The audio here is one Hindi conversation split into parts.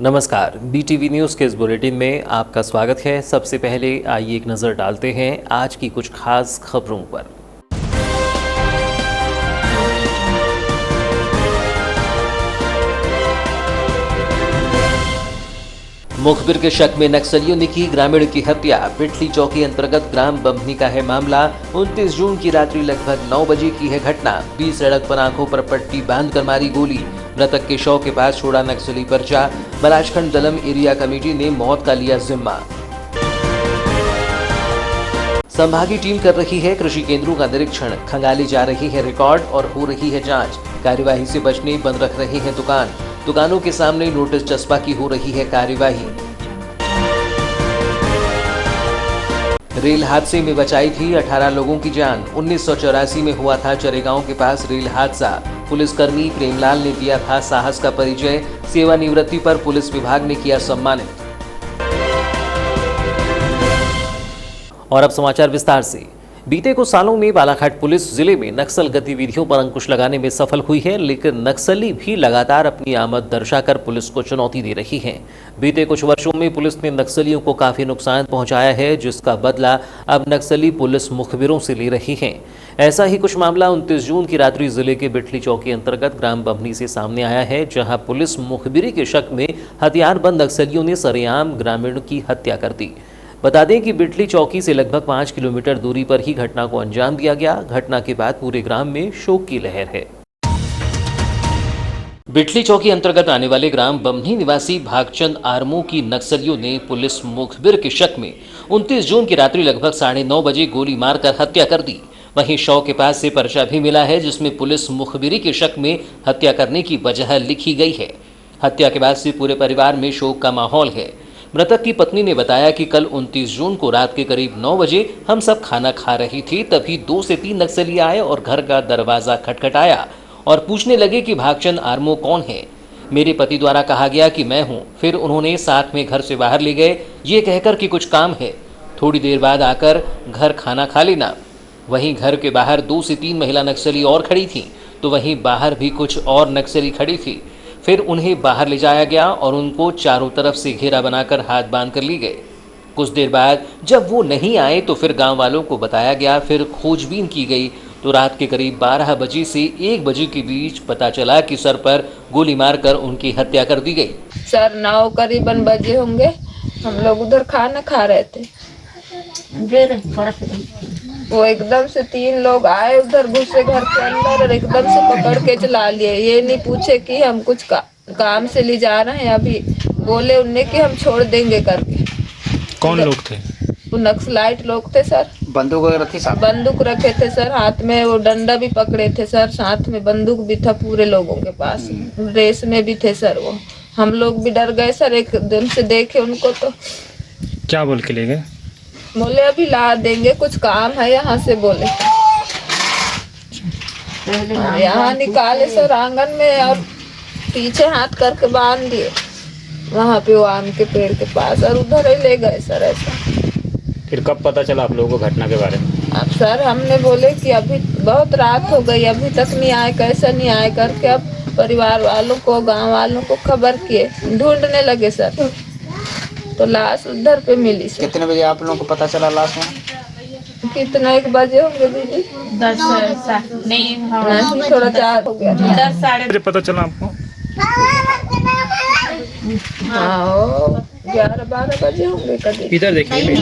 नमस्कार, BTV न्यूज़ के इस बुलेटिन में आपका स्वागत है। सबसे पहले आइए एक नज़र डालते हैं आज की कुछ खास खबरों पर। मुखबिर के शक में नक्सलियों ने की ग्रामीण की हत्या। बिटली चौकी अंतर्गत ग्राम बम्हनी का है मामला। 29 जून की रात्रि लगभग 9 बजे की है घटना। बीच सड़क पर आंखों पर पट्टी बांधकर मारी गोली। मृतक के शव के पास छोड़ा नक्सली पर्चा। बलाचखंड दलम एरिया कमेटी ने मौत का लिया जिम्मा। संभागीय टीम कर रही है कृषि केंद्रों का निरीक्षण। खंगाली जा रही है रिकॉर्ड और हो रही है जांच। कार्यवाही से बचने बंद रख रहे हैं दुकानों के सामने नोटिस चस्पा की हो रही है कार्यवाही। रेल हादसे में बचाई थी 18 लोगों की जान। 1984 में हुआ था चरेगांव के पास रेल हादसा। पुलिसकर्मी प्रेमलाल ने दिया था साहस का परिचय। सेवानिवृत्ति पर पुलिस विभाग ने किया सम्मानित। और अब समाचार विस्तार से। बीते कुछ सालों में बालाघाट पुलिस जिले में नक्सल गतिविधियों पर अंकुश लगाने में सफल हुई है, लेकिन नक्सली भी लगातार अपनी आमद दर्शाकर पुलिस को चुनौती दे रही हैं। बीते कुछ वर्षों में पुलिस ने नक्सलियों को काफी नुकसान पहुंचाया है, जिसका बदला अब नक्सली पुलिस मुखबिरों से ले रही हैं। ऐसा ही कुछ मामला 29 जून की रात्रि जिले के बिटली चौकी अंतर्गत ग्राम बम्हनी से सामने आया है, जहां पुलिस मुखबिरी के शक में हथियारबंद नक्सलियों ने सरेआम ग्रामीण की हत्या कर दी। बता दें कि बिटली चौकी से लगभग 5 किलोमीटर दूरी पर ही घटना को अंजाम दिया गया। घटना के बाद पूरे ग्राम में शोक की लहर है। बिटली चौकी अंतर्गत आने वाले ग्राम बम्हनी निवासी भागचंद आर्मो की नक्सलियों ने पुलिस मुखबिर के शक में 29 जून की रात्रि लगभग 9:30 बजे गोली मारकर हत्या कर दी। वहीं शव के पास से पर्चा भी मिला है, जिसमें पुलिस मुखबिरी के शक में हत्या करने की वजह लिखी गई है। हत्या के बाद से पूरे परिवार में शोक का माहौल है। मृतक की पत्नी ने बताया कि कल 29 जून को रात के करीब 9 बजे हम सब खाना खा रही थी, तभी 2 से 3 नक्सली आए और घर का दरवाजा खटखटाया और पूछने लगे कि भागचंद आर्मो कौन है। मेरे पति द्वारा कहा गया कि मैं हूं। फिर उन्होंने साथ में घर से बाहर ले गए, ये कहकर कि कुछ काम है। थोड़ी देर बाद आकर घर खाना खा लेना। वहीं घर के बाहर 2 से 3 महिला नक्सली और खड़ी थी, तो वहीं बाहर भी कुछ और नक्सली खड़ी थी। फिर उन्हें बाहर ले जाया गया और उनको चारों तरफ से घेरा बनाकर हाथ बांध कर ली गए। कुछ देर बाद जब वो नहीं आए तो फिर गांव वालों को बताया गया। फिर खोजबीन की गई तो रात के करीब 12 बजे से 1 बजे के बीच पता चला कि सर पर गोली मारकर उनकी हत्या कर दी गई। सर 9 करीबन बजे होंगे, हम लोग उधर खाना खा रहे थे। वो एकदम से 3 लोग आए, उधर घुसे घर के अंदर और एकदम से पकड़ के चला लिए। ये नहीं पूछे कि हम कुछ काम से ले जा रहे हैं, अभी बोले उनने कि हम छोड़ देंगे करके। कौन लोग थे? वो नक्सलाइट लोग थे सर। बंदूक रखी साथ? बंदूक रखे थे सर, हाथ में वो डंडा भी पकड़े थे सर, साथ में बंदूक भी था पूरे लोगों के पास। रेस में भी थे सर वो। हम लोग भी डर गए सर, एकदम से देखे उनको तो। क्या बोल के ले गए? बोले अभी ला देंगे, कुछ काम है यहाँ से बोले। यहाँ निकाले सर आंगन में और पीछे हाथ करके बांध दिए वहाँ पे वो आम के पेड़ के पास, और उधर ही ले गए सर। ऐसा फिर कब पता चला आप लोगों को घटना के बारे में? अब सर हमने बोले कि अभी बहुत रात हो गई, अभी तक नहीं आए, कैसे नहीं आए करके अब परिवार वालों को गाँव वालों को खबर किए, ढूंढने लगे सर। तो लाश उधर पे मिली सर। कितने बजे आप लोगों को पता चला लाश में? कितना 1 बजे होंगे दीदी? 10 नहीं, नहीं थोड़ा 4 हो गया। 10 साढ़े मुझे पता चला आपको? हाँ 11-12 बजे होंगे कभी। इधर देखिए।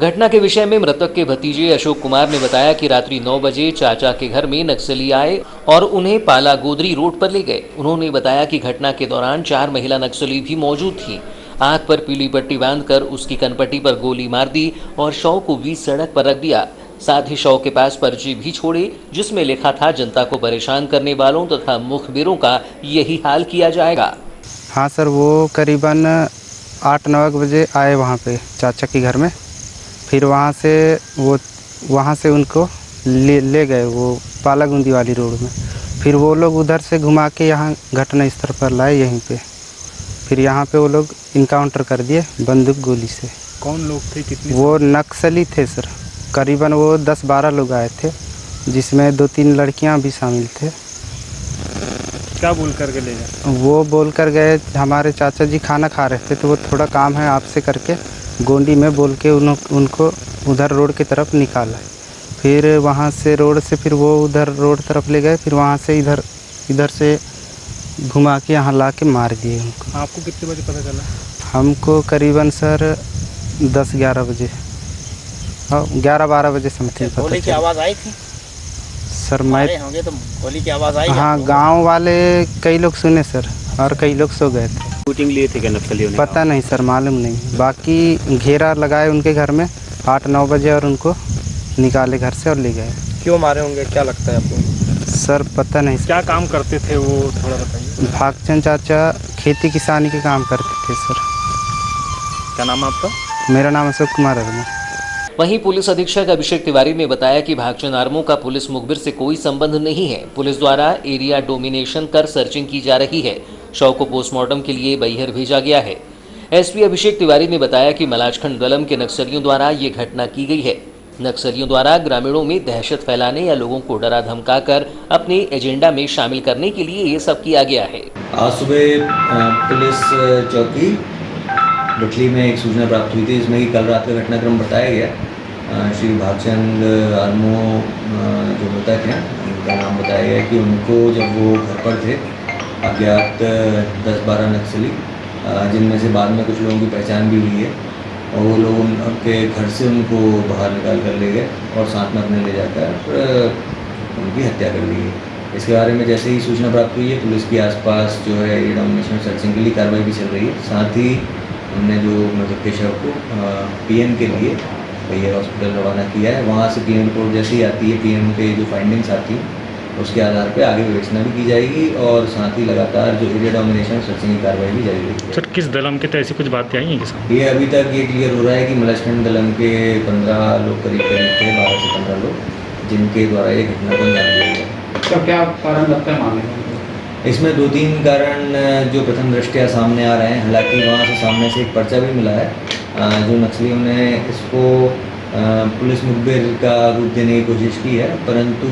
घटना के विषय में मृतक के भतीजे अशोक कुमार ने बताया कि रात्रि 9 बजे चाचा के घर में नक्सली आए और उन्हें पाला गोदरी रोड पर ले गए। उन्होंने बताया कि घटना के दौरान 4 महिला नक्सली भी मौजूद थी। आंख पर पीली पट्टी बांधकर उसकी कनपट्टी पर गोली मार दी और शव को बीच सड़क पर रख दिया। साथ ही शव के पास पर्ची भी छोड़े, जिसमें लिखा था जनता को परेशान करने वालों तथा मुखबिरों का यही हाल किया जाएगा। हाँ सर, वो करीबन 8-9 बजे आए वहाँ पे चाचा के घर में। फिर वहाँ से उनको ले गए वो पालागुंदी वाली रोड में। फिर वो लोग उधर से घुमा के यहाँ घटना स्थल पर लाए यहीं पे। फिर यहाँ पे वो लोग इनकाउंटर कर दिए बंदूक गोली से। कौन लोग थे? कितने? वो नक्सली थे सर, करीबन वो 10-12 लोग आए थे, जिसमें 2-3 लड़कियाँ भी शामिल थे। क्या बोल करके ले गए? वो बोल कर गए हमारे चाचा जी खाना खा रहे थे तो वो थोड़ा काम है आपसे करके गोंडी में बोल के उनको उधर रोड की तरफ निकाला। फिर वहाँ से रोड से फिर वो उधर रोड तरफ ले गए, फिर वहाँ से इधर से घुमा के यहाँ ला के मार दिए उनको। आपको कितने बजे पता चला? हमको करीबन सर 10-11 बजे, हाँ 11-12 बजे समथिंग पता गोली की चला। आवाज़ आई थी? सर मैं होंगे तो गोली की आवाज़ आई? हाँ गांव वाले कई लोग सुने सर और कई लोग सो गए थे। शूटिंग लिए थे क्या नक्सलियों ने? पता नहीं सर, मालूम नहीं। बाकी घेरा लगाए उनके घर में 8-9 बजे और उनको निकाले घर से और ले गए। क्यों मारे होंगे, क्या लगता है आपको? सर पता नहीं सर। क्या काम करते थे वो, थोड़ा बताइए। भागचंद चाचा खेती किसानी के काम करते थे सर। क्या नाम है आपका? मेरा नाम अशोक कुमार वर्मा। वहीं पुलिस अधीक्षक अभिषेक तिवारी ने बताया कि भागचंद आर्मू का पुलिस मुखबिर से कोई संबंध नहीं है। पुलिस द्वारा एरिया डोमिनेशन कर सर्चिंग की जा रही है। शव को पोस्टमार्टम के लिए बैहर भेजा गया है। एसपी अभिषेक तिवारी ने बताया कि मलाजखंड गलम के नक्सलियों द्वारा ये घटना की गई है। नक्सलियों द्वारा ग्रामीणों में दहशत फैलाने या लोगों को डरा धमकाकर अपने एजेंडा में शामिल करने के लिए ये सब किया गया है। आज सुबह पुलिस चौकी बटली में एक सूचना प्राप्त हुई थी, जिसमें कि कल रात का घटनाक्रम बताया गया। श्री भागचंद आर्मू जो होता है, उनका नाम बताया गया कि उनको जब वो घर पर थे अज्ञात 10-12 नक्सली, जिनमें से बाद में कुछ लोगों की पहचान भी हुई है, और वो लोग उनके घर से उनको बाहर निकाल कर ले गए और साथ में अपने ले जाकर उनकी हत्या कर दी गई। इसके बारे में जैसे ही सूचना प्राप्त हुई है, पुलिस के आसपास जो है ये डोमिनेशन सर्चिंग के लिए कार्रवाई भी चल रही है। साथ ही हमने जो मृतक के शव को पीएम के लिए बैहर हॉस्पिटल रवाना किया है। वहाँ से पीएम रिपोर्ट जैसे ही आती है, पीएम पे जो फाइंडिंग्स आती हैं उसके आधार पे आगे विवेचना भी की जाएगी, और साथ ही लगातार जो एरिया डोमिनेशन सर्चिंग की कार्रवाई भी जारी रहेगी। सर किस दलम के तो ऐसी कुछ बातें आई हैं किसान? ये अभी तक ये क्लियर हो रहा है कि मलाजखंड दलम के 15 लोग करीब थे, 12 से 15 लोग, जिनके द्वारा ये घटना को अंजाम दिया गया। तो क्या कारण लगता है मामले में? इसमें 2-3 कारण जो प्रथम दृष्टया सामने आ रहे हैं। हालांकि वहाँ से सामने से एक पर्चा भी मिला है, जो नक्सलियों ने इसको पुलिस मुखबिर का रूप देने की कोशिश की है, परंतु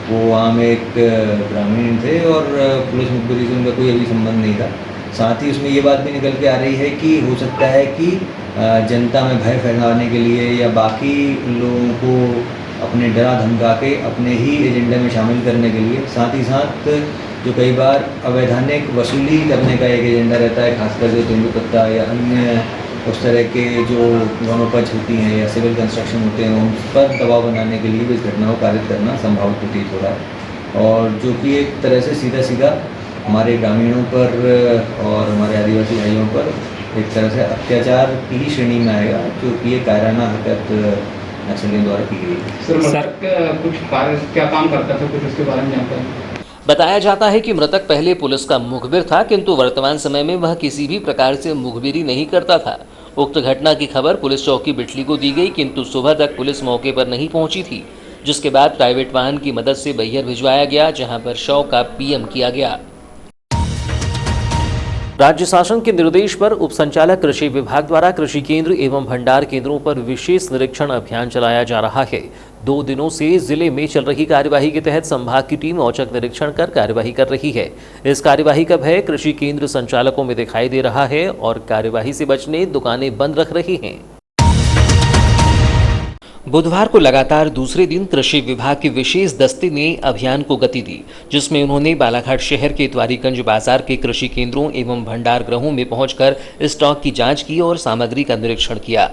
वो वहाँ में एक ग्रामीण थे और पुलिस मुखबिरी से उनका कोई अभी संबंध नहीं था। साथ ही उसमें ये बात भी निकल के आ रही है कि हो सकता है कि जनता में भय फैलाने के लिए या बाकी लोगों को अपने डरा धमका के अपने ही एजेंडा में शामिल करने के लिए, साथ ही साथ जो कई बार अवैधानिक वसूली करने का एक एजेंडा रहता है, खासकर जो तेंदुपत्ता या अन्य उस तरह के जो वनोपज होती हैं या सिविल कंस्ट्रक्शन होते हैं, उन पर दबाव बनाने के लिए भी इस घटना को पारित करना संभावित प्रतीत हो रहा है, और जो कि एक तरह से सीधा हमारे ग्रामीणों पर और हमारे आदिवासी भाइयों पर एक तरह से अत्याचार की ही श्रेणी में आएगा, जो कि ये कायराना हरकत नक्सलियों द्वारा की गई है। सर कुछ कार्य क्या काम करता था, कुछ उसके बारे में जानकारी? बताया जाता है कि मृतक पहले पुलिस का मुखबिर था, किंतु वर्तमान समय में वह किसी भी प्रकार से मुखबिरी नहीं करता था। उक्त घटना की खबर पुलिस चौकी बिटली को दी गई, किंतु सुबह तक पुलिस मौके पर नहीं पहुंची थी, जिसके बाद प्राइवेट वाहन की मदद से बैहर भिजवाया गया, जहां पर शव का पीएम किया गया। राज्य शासन के निर्देश पर उप संचालक कृषि विभाग द्वारा कृषि केंद्र एवं भंडार केंद्रों पर विशेष निरीक्षण अभियान चलाया जा रहा है। 2 दिनों से जिले में चल रही कार्यवाही के तहत संभाग की टीम औचक निरीक्षण कर कार्यवाही कर रही है। इस कार्यवाही का भय कृषि केंद्र संचालकों में दिखाई दे रहा है और कार्यवाही से बचने दुकानें बंद रख रही हैं। बुधवार को लगातार दूसरे दिन कृषि विभाग के विशेष दस्ते ने अभियान को गति दी, जिसमें उन्होंने बालाघाट शहर के इतवारीगंज बाजार के कृषि केंद्रों एवं भंडार गृहों में पहुंचकर स्टॉक की जांच की और सामग्री का निरीक्षण किया।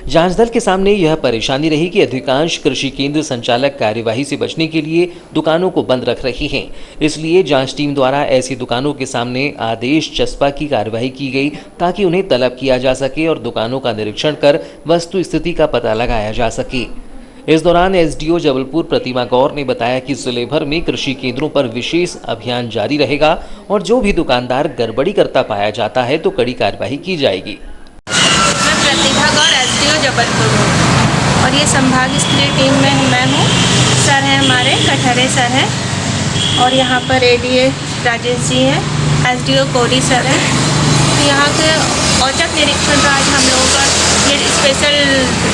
जांच दल के सामने यह परेशानी रही कि अधिकांश कृषि केंद्र संचालक कार्यवाही से बचने के लिए दुकानों को बंद रख रही हैं। इसलिए जांच टीम द्वारा ऐसी दुकानों के सामने आदेश चस्पा की कार्यवाही की गई, ताकि उन्हें तलब किया जा सके और दुकानों का निरीक्षण कर वस्तु स्थिति का पता लगाया जा सके। इस दौरान एसडीओ जबलपुर प्रतिमा गौर ने बताया कि जिले भर में कृषि केंद्रों पर विशेष अभियान जारी रहेगा और जो भी दुकानदार गड़बड़ी करता पाया जाता है तो कड़ी कार्यवाही की जाएगी। प्रतिभा गौर एसडीओ जबलपुर हूँ और ये संभाग स्तरीय टीम में मैं हूँ। सर हैं हमारे कठहरे सर हैं और यहाँ पर एडीए राजेश जी हैं, एसडीओ कोरी सर हैं। तो यहाँ के औचक निरीक्षण का आज हम लोगों का ये स्पेशल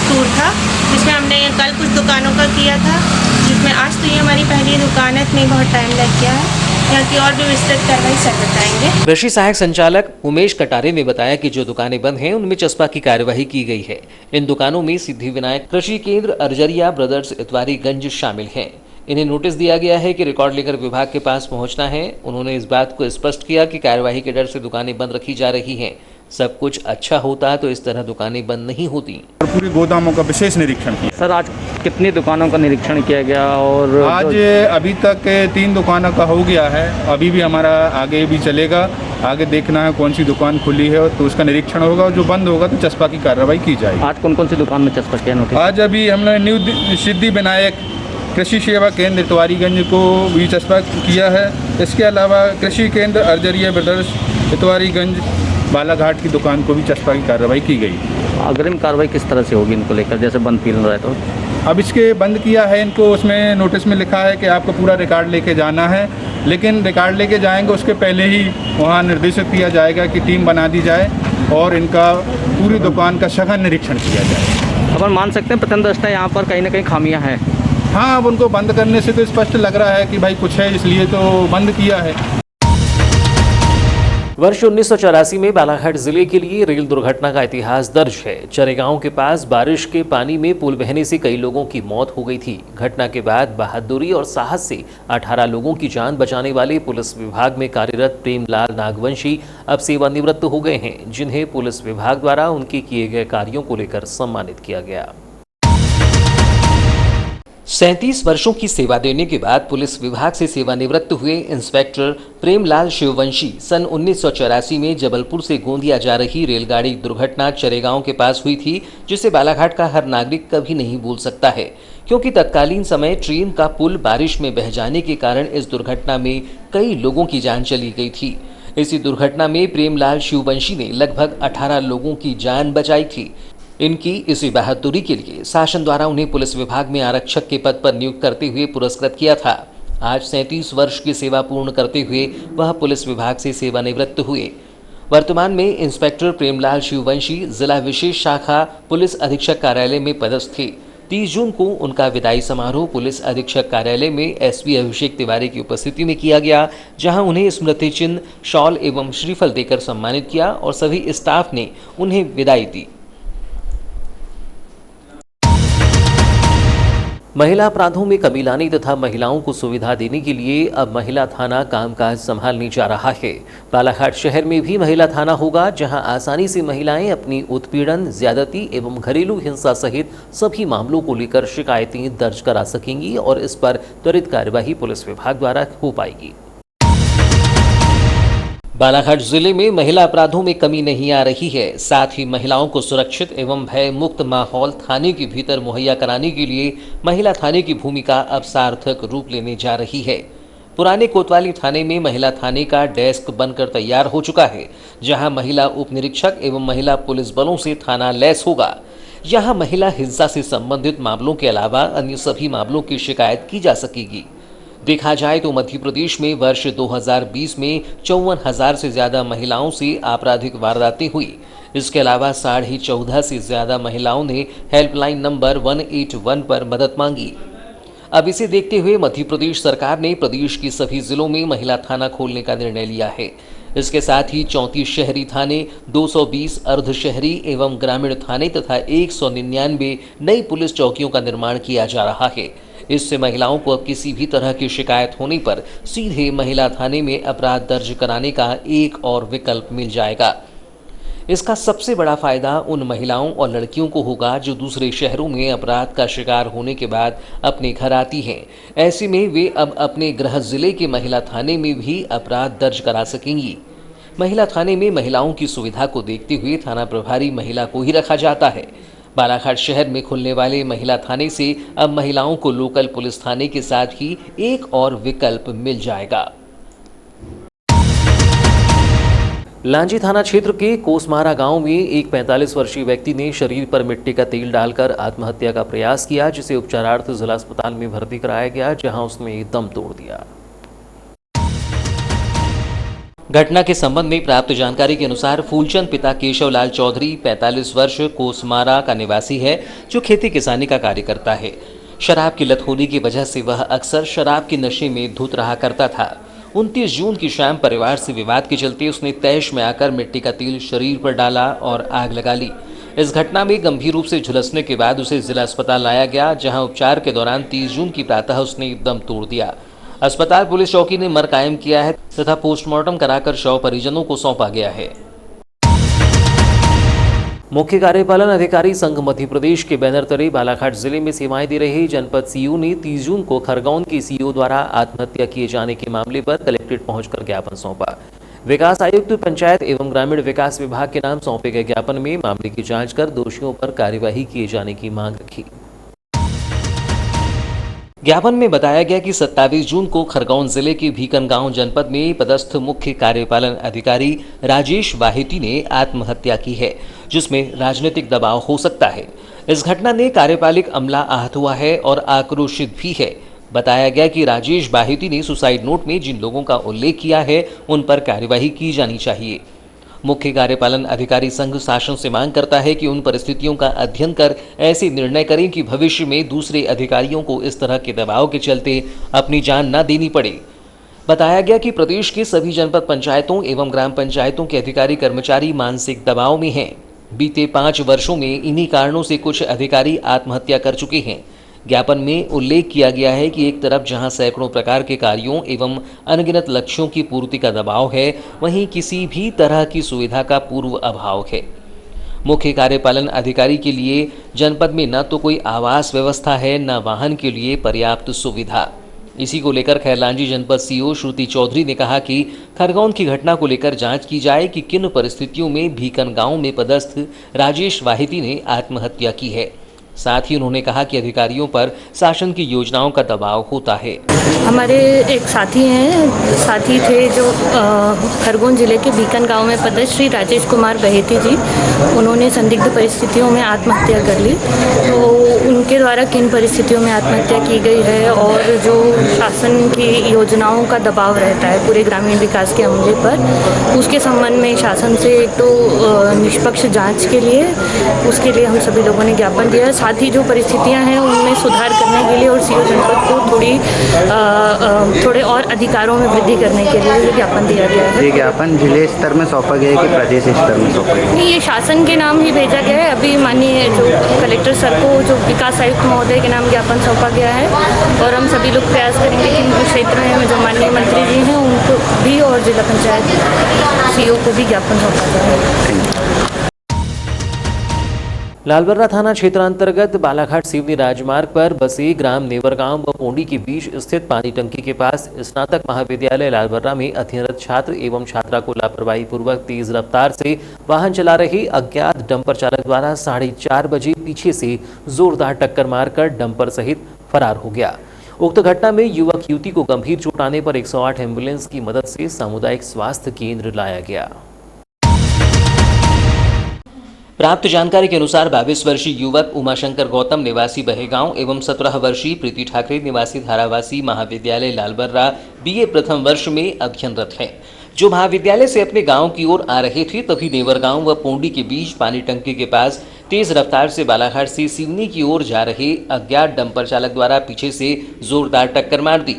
टूर था, जिसमें हमने कल कुछ दुकानों का किया था, जिसमें आज तो ये हमारी पहली दुकान है, इसमें बहुत टाइम लग गया है। यहाँ की और भी विस्तृत कार्रवाई सर बताएंगे। कृषि सहायक संचालक उमेश कटारे ने बताया कि जो दुकानें बंद हैं उनमें चस्पा की कार्यवाही की गई है। इन दुकानों में सिद्धिविनायक कृषि केंद्र, अरजरिया ब्रदर्स, इतवारीगंज शामिल हैं। इन्हें नोटिस दिया गया है कि रिकॉर्ड लेकर विभाग के पास पहुंचना है। उन्होंने इस बात को स्पष्ट किया कि कार्यवाही के डर से दुकानें बंद रखी जा रही हैं। सब कुछ अच्छा होता तो इस तरह दुकानें बंद नहीं होती। और पूरी गोदामों का विशेष निरीक्षण किया। सर आज कितनी दुकानों का निरीक्षण किया गया और आज अभी तक 3 दुकानों का हो गया है, अभी भी हमारा आगे भी चलेगा। आगे देखना है कौन सी दुकान खुली है तो उसका निरीक्षण होगा और जो बंद होगा तो चस्पा की कार्रवाई की जाएगी। आज कौन कौन सी दुकान में चस्पा किया नोटिस? आज अभी हमने न्यू सिद्धिविनायक कृषि सेवा केंद्र इतवारीगंज को भी चस्पा किया है। इसके अलावा कृषि केंद्र अरजरिया ब्रदर्स इतवारीगंज बालाघाट की दुकान को भी चस्पा की कार्रवाई की गई। अग्रिम कार्रवाई किस तरह से होगी इनको लेकर, जैसे बंद फील रहा है तो? अब इसके बंद किया है इनको, उसमें नोटिस में लिखा है कि आपको पूरा रिकॉर्ड लेके जाना है, लेकिन रिकॉर्ड लेके जाएंगे उसके पहले ही वहाँ निर्देशित किया जाएगा कि टीम बना दी जाए और इनका पूरी दुकान का सघन निरीक्षण किया जाए। अपन मान सकते हैं प्रथमदृष्टया यहाँ पर कहीं ना कहीं खामियाँ हैं। हाँ, अब उनको बंद करने से तो स्पष्ट लग रहा है कि भाई कुछ है, इसलिए तो बंद किया है। वर्ष 1984 में बालाघाट जिले के लिए रेल दुर्घटना का इतिहास दर्ज है। चरेगांव के पास बारिश के पानी में पुल बहने से कई लोगों की मौत हो गई थी। घटना के बाद बहादुरी और साहस से 18 लोगों की जान बचाने वाले पुलिस विभाग में कार्यरत प्रेमलाल नागवंशी अब सेवानिवृत्त हो गए हैं, जिन्हें पुलिस विभाग द्वारा उनके किए गए कार्यों को लेकर सम्मानित किया गया। 37 वर्षों की सेवा देने के बाद पुलिस विभाग से सेवानिवृत्त हुए इंस्पेक्टर प्रेमलाल शिववंशी सन 1984 में जबलपुर से गोंदिया जा रही रेलगाड़ी दुर्घटना चरेगांव के पास हुई थी, जिसे बालाघाट का हर नागरिक कभी नहीं भूल सकता है, क्योंकि तत्कालीन समय ट्रेन का पुल बारिश में बह जाने के कारण इस दुर्घटना में कई लोगों की जान चली गई थी। इसी दुर्घटना में प्रेमलाल शिववंशी ने लगभग 18 लोगों की जान बचाई थी। इनकी इसी बहादुरी के लिए शासन द्वारा उन्हें पुलिस विभाग में आरक्षक के पद पर नियुक्त करते हुए पुरस्कृत किया था। आज 37 वर्ष की सेवा पूर्ण करते हुए वह पुलिस विभाग से सेवानिवृत्त हुए। वर्तमान में इंस्पेक्टर प्रेमलाल शिववंशी जिला विशेष शाखा पुलिस अधीक्षक कार्यालय में पदस्थ थे। 30 जून को उनका विदाई समारोह पुलिस अधीक्षक कार्यालय में एसपी अभिषेक तिवारी की उपस्थिति में किया गया, जहां उन्हें स्मृति चिन्ह, शॉल एवं श्रीफल देकर सम्मानित किया और सभी स्टाफ ने उन्हें विदाई दी। महिला अपराधों में कमी लाने तथा महिलाओं को सुविधा देने के लिए अब महिला थाना कामकाज संभालने जा रहा है। बालाघाट शहर में भी महिला थाना होगा, जहां आसानी से महिलाएं अपनी उत्पीड़न, ज्यादती एवं घरेलू हिंसा सहित सभी मामलों को लेकर शिकायतें दर्ज करा सकेंगी और इस पर त्वरित कार्यवाही पुलिस विभाग द्वारा हो पाएगी। बालाघाट जिले में महिला अपराधों में कमी नहीं आ रही है। साथ ही महिलाओं को सुरक्षित एवं भय मुक्त माहौल थाने के भीतर मुहैया कराने के लिए महिला थाने की भूमिका अब सार्थक रूप लेने जा रही है। पुराने कोतवाली थाने में महिला थाने का डेस्क बनकर तैयार हो चुका है, जहां महिला उप निरीक्षक एवं महिला पुलिस बलों से थाना लैस होगा। यहां महिला हिंसा से संबंधित मामलों के अलावा अन्य सभी मामलों की शिकायत की जा सकेगी। देखा जाए तो मध्य प्रदेश में वर्ष 2020 में 54,000 से ज्यादा महिलाओं से आपराधिक वारदातें हुई। इसके अलावा 14.5 से ज्यादा महिलाओं ने हेल्पलाइन नंबर 181 पर मदद मांगी। अब इसे देखते हुए मध्य प्रदेश सरकार ने प्रदेश की सभी जिलों में महिला थाना खोलने का निर्णय लिया है। इसके साथ ही 34 शहरी थाने, 220 अर्ध शहरी एवं ग्रामीण थाने तथा 199 नई पुलिस चौकियों का निर्माण किया जा रहा है। इससे महिलाओं को अब किसी भी तरह की शिकायत होने पर सीधे महिला थाने में अपराध दर्ज कराने का एक और विकल्प मिल जाएगा। इसका सबसे बड़ा फायदा उन महिलाओं और लड़कियों को होगा जो दूसरे शहरों में अपराध का शिकार होने के बाद अपने घर आती हैं। ऐसे में वे अब अपने गृह जिले के महिला थाने में भी अपराध दर्ज करा सकेंगी। महिला थाने में महिलाओं की सुविधा को देखते हुए थाना प्रभारी महिला को ही रखा जाता है। बालाघाट शहर में खुलने वाले महिला थाने से अब महिलाओं को लोकल पुलिस थाने के साथ ही एक और विकल्प मिल जाएगा। लांजी थाना क्षेत्र के कोसमारा गांव में एक 45 वर्षीय व्यक्ति ने शरीर पर मिट्टी का तेल डालकर आत्महत्या का प्रयास किया, जिसे उपचारार्थ जिला अस्पताल में भर्ती कराया गया, जहां उसने दम तोड़ दिया। घटना के संबंध में प्राप्त जानकारी के अनुसार फूलचंद पिता केशवलाल चौधरी 45 वर्ष कोसमारा का निवासी है, जो खेती किसानी का कार्य करता है। शराब की लत होने की वजह से वह अक्सर शराब के नशे में धुत रहा करता था। 29 जून की शाम परिवार से विवाद के चलते उसने तैश में आकर मिट्टी का तेल शरीर पर डाला और आग लगा ली। इस घटना में गंभीर रूप से झुलसने के बाद उसे जिला अस्पताल लाया गया, जहां उपचार के दौरान 30 जून की प्रातः उसने दम तोड़ दिया। अस्पताल पुलिस चौकी ने मर कायम किया है तथा पोस्टमार्टम कराकर शव परिजनों को सौंपा गया है। मुख्य कार्यपालन अधिकारी संघ मध्य प्रदेश के बैनर तले बालाघाट जिले में सेवाएं दे रहे जनपद सीईओ ने 30 जून को खरगोन के सीईओ द्वारा आत्महत्या किए जाने के मामले पर कलेक्ट्रेट पहुंचकर ज्ञापन सौंपा। विकास आयुक्त पंचायत एवं ग्रामीण विकास विभाग के नाम सौंपे गए ज्ञापन में मामले की जांच कर दोषियों पर कार्यवाही किए जाने की मांग रखी। ज्ञापन में बताया गया कि 27 जून को खरगोन जिले के भीकनगांव जनपद में पदस्थ मुख्य कार्यपालन अधिकारी राजेश वाहिती ने आत्महत्या की है, जिसमें राजनीतिक दबाव हो सकता है। इस घटना ने कार्यपालिक अमला आहत हुआ है और आक्रोशित भी है। बताया गया कि राजेश वाहिती ने सुसाइड नोट में जिन लोगों का उल्लेख किया है उन पर कार्यवाही की जानी चाहिए। मुख्य कार्यपालन अधिकारी संघ शासन से मांग करता है कि उन परिस्थितियों का अध्ययन कर ऐसे निर्णय करें कि भविष्य में दूसरे अधिकारियों को इस तरह के दबाव के चलते अपनी जान न देनी पड़े। बताया गया कि प्रदेश के सभी जनपद पंचायतों एवं ग्राम पंचायतों के अधिकारी कर्मचारी मानसिक दबाव में हैं। बीते 5 वर्षों में इन्हीं कारणों से कुछ अधिकारी आत्महत्या कर चुके हैं। ज्ञापन में उल्लेख किया गया है कि एक तरफ जहां सैकड़ों प्रकार के कार्यों एवं अनगिनत लक्ष्यों की पूर्ति का दबाव है, वहीं किसी भी तरह की सुविधा का पूर्व अभाव है। मुख्य कार्यपालन अधिकारी के लिए जनपद में न तो कोई आवास व्यवस्था है, न वाहन के लिए पर्याप्त सुविधा। इसी को लेकर खैरलांजी जनपद सीईओ श्रुति चौधरी ने कहा कि खरगोन की घटना को लेकर जांच की जाए कि किन परिस्थितियों में भीकनगांव में पदस्थ राजेश वाहिती ने आत्महत्या की है। साथ ही उन्होंने कहा कि अधिकारियों पर शासन की योजनाओं का दबाव होता है। हमारे एक साथी थे जो खरगोन जिले के भीकनगांव में पदस्थ श्री राजेश कुमार बहेती जी, उन्होंने संदिग्ध परिस्थितियों में आत्महत्या कर ली। तो उनके द्वारा किन परिस्थितियों में आत्महत्या की गई है और जो शासन की योजनाओं का दबाव रहता है पूरे ग्रामीण विकास के अमले पर, उसके संबंध में शासन से एक तो निष्पक्ष जाँच के लिए उसके लिए हम सभी लोगों ने ज्ञापन दिया। साथ ही जो परिस्थितियां हैं उनमें सुधार करने के लिए और सीईओ जनपद को थोड़े और अधिकारों में वृद्धि करने के लिए ये ज्ञापन दिया गया है। ये ज्ञापन जिले स्तर में सौंपा गया है कि प्रदेश स्तर में सौंपा गया है? नहीं, ये शासन के नाम ही भेजा गया है। अभी माननीय जो कलेक्टर सर को जो विकास आयुक्त महोदय के नाम ज्ञापन सौंपा गया है और हम सभी लोग प्रयास करेंगे कि क्षेत्र में जो माननीय मंत्री जी हैं उनको भी और जिला पंचायत सीईओ को भी ज्ञापन सौंपा गया है। लालबर्रा थाना क्षेत्र अंतर्गत बालाघाट सिवनी राजमार्ग पर बसे ग्राम नेवरगांव व पोंडी के बीच स्थित पानी टंकी के पास स्नातक महाविद्यालय लालबर्रा में अध्ययनरत छात्र एवं छात्रा को लापरवाही पूर्वक तेज रफ्तार से वाहन चला रहे अज्ञात डंपर चालक द्वारा 4:30 बजे पीछे से जोरदार टक्कर मारकर डंपर सहित फरार हो गया। उक्त घटना में युवक युवती को गंभीर चोट आने पर 108 एम्बुलेंस की मदद से सामुदायिक स्वास्थ्य केंद्र लाया गया। प्राप्त जानकारी के अनुसार 22 वर्षीय युवक उमाशंकर गौतम निवासी बहेगांव एवं 17 वर्षीय प्रीति ठाकरे निवासी धारावासी महाविद्यालय लालबर्रा बीए प्रथम वर्ष में अध्ययनरत हैं, जो महाविद्यालय से अपने गांव की ओर आ रहे थे। तभी नेवरगांव व पोंडी के बीच पानी टंकी के पास तेज रफ्तार से बालाघाट से सिवनी की ओर जा रहे अज्ञात डंपर चालक द्वारा पीछे से जोरदार टक्कर मार दी,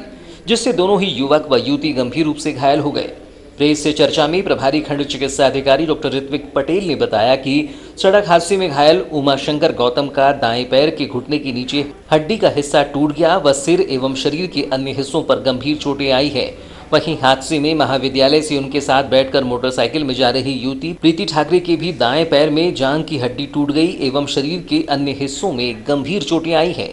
जिससे दोनों ही युवक व युवती गंभीर रूप से घायल हो गए। प्रेस से चर्चा में प्रभारी खंड चिकित्सा अधिकारी डॉक्टर ऋत्विक पटेल ने बताया कि सड़क हादसे में घायल उमाशंकर गौतम का दाएं पैर के घुटने के नीचे हड्डी का हिस्सा टूट गया व सिर एवं शरीर के अन्य हिस्सों पर गंभीर चोटें आई है। वहीं हादसे में महाविद्यालय से उनके साथ बैठकर मोटरसाइकिल में जा रही युवती प्रीति ठाकरे के भी दाएं पैर में जांघ की हड्डी टूट गई एवं शरीर के अन्य हिस्सों में गंभीर चोटें आई हैं।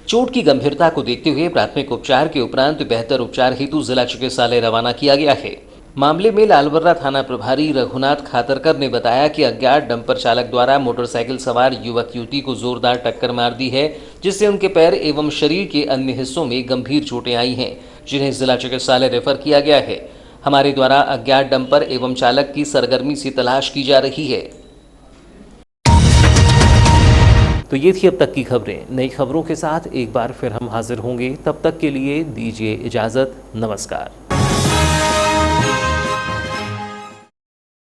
चोट की गंभीरता को देखते हुए प्राथमिक उपचार के उपरांत बेहतर उपचार हेतु जिला चिकित्सालय रवाना किया गया है। मामले में लालबर्रा थाना प्रभारी रघुनाथ खातरकर ने बताया कि अज्ञात डंपर चालक द्वारा मोटरसाइकिल सवार युवक युवती को जोरदार टक्कर मार दी है, जिससे उनके पैर एवं शरीर के अन्य हिस्सों में गंभीर चोटें आई हैं, जिन्हें जिला चिकित्सालय रेफर किया गया है। हमारे द्वारा अज्ञात डंपर एवं चालक की सरगर्मी से तलाश की जा रही है। तो ये थी अब तक की खबरें। नई खबरों के साथ एक बार फिर हम हाजिर होंगे, तब तक के लिए दीजिए इजाजत। नमस्कार।